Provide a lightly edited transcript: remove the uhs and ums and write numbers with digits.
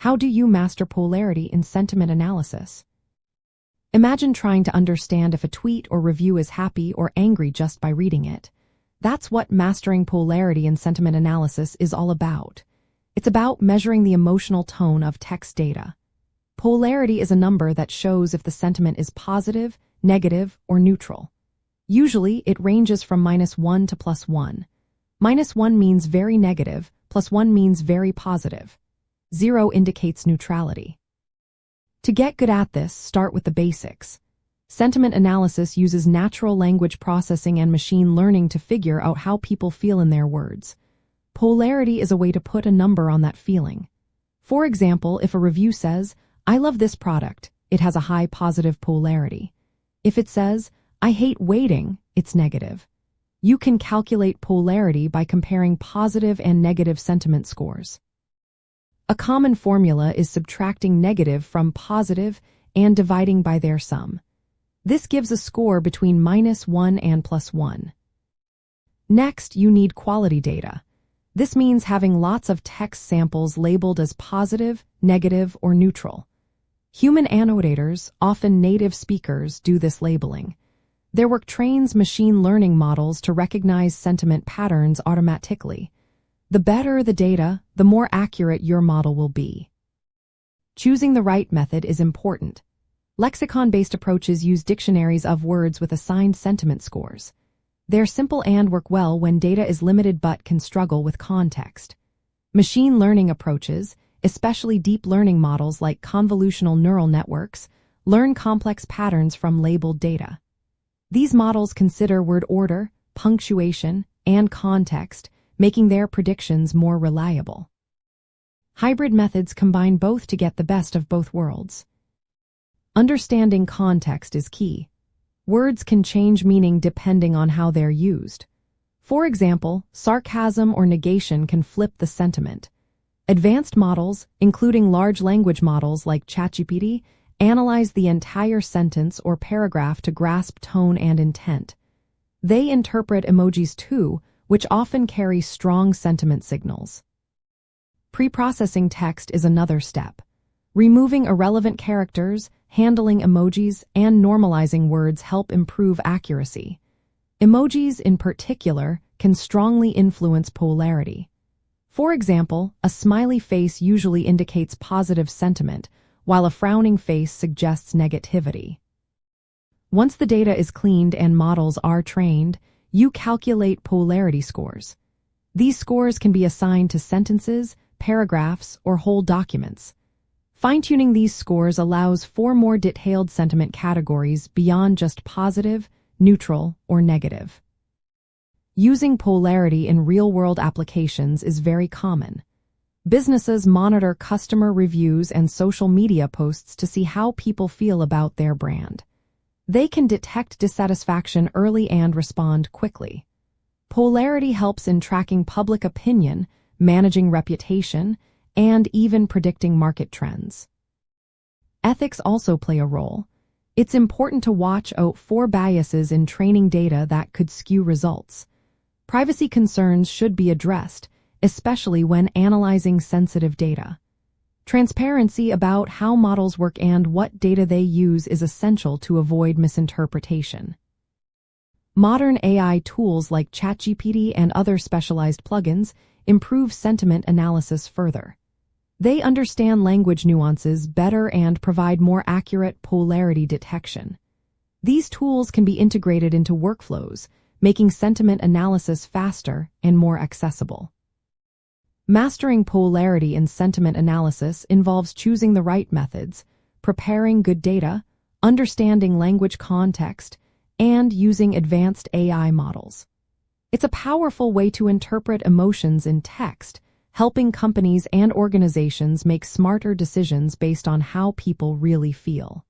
How do you master polarity in sentiment analysis? Imagine trying to understand if a tweet or review is happy or angry just by reading it. That's what mastering polarity in sentiment analysis is all about. It's about measuring the emotional tone of text data. Polarity is a number that shows if the sentiment is positive, negative, or neutral. Usually, it ranges from -1 to +1. -1 means very negative, +1 means very positive. 0 indicates neutrality. To get good at this, start with the basics. Sentiment analysis uses natural language processing and machine learning to figure out how people feel in their words. Polarity is a way to put a number on that feeling. For example, if a review says, "I love this product," it has a high positive polarity. If it says, "I hate waiting," it's negative. You can calculate polarity by comparing positive and negative sentiment scores. A common formula is subtracting negative from positive and dividing by their sum. This gives a score between -1 and +1. Next, you need quality data. This means having lots of text samples labeled as positive, negative, or neutral. Human annotators, often native speakers, do this labeling. Their work trains machine learning models to recognize sentiment patterns automatically. The better the data, the more accurate your model will be. Choosing the right method is important. Lexicon-based approaches use dictionaries of words with assigned sentiment scores. They're simple and work well when data is limited but can struggle with context. Machine learning approaches, especially deep learning models like convolutional neural networks, learn complex patterns from labeled data. These models consider word order, punctuation, and context, making their predictions more reliable. Hybrid methods combine both to get the best of both worlds. Understanding context is key. Words can change meaning depending on how they're used. For example, sarcasm or negation can flip the sentiment. Advanced models, including large language models like ChatGPT, analyze the entire sentence or paragraph to grasp tone and intent. They interpret emojis too, which often carry strong sentiment signals. Pre-processing text is another step. Removing irrelevant characters, handling emojis, and normalizing words help improve accuracy. Emojis, in particular, can strongly influence polarity. For example, a smiley face usually indicates positive sentiment, while a frowning face suggests negativity. Once the data is cleaned and models are trained, you calculate polarity scores. These scores can be assigned to sentences, paragraphs, or whole documents. Fine-tuning these scores allows for more detailed sentiment categories beyond just positive, neutral, or negative. Using polarity in real-world applications is very common. Businesses monitor customer reviews and social media posts to see how people feel about their brand. They can detect dissatisfaction early and respond quickly. Polarity helps in tracking public opinion, managing reputation, and even predicting market trends. Ethics also play a role. It's important to watch out for biases in training data that could skew results. Privacy concerns should be addressed, especially when analyzing sensitive data. Transparency about how models work and what data they use is essential to avoid misinterpretation. Modern AI tools like ChatGPT and other specialized plugins improve sentiment analysis further. They understand language nuances better and provide more accurate polarity detection. These tools can be integrated into workflows, making sentiment analysis faster and more accessible. Mastering polarity in sentiment analysis involves choosing the right methods, preparing good data, understanding language context, and using advanced AI models. It's a powerful way to interpret emotions in text, helping companies and organizations make smarter decisions based on how people really feel.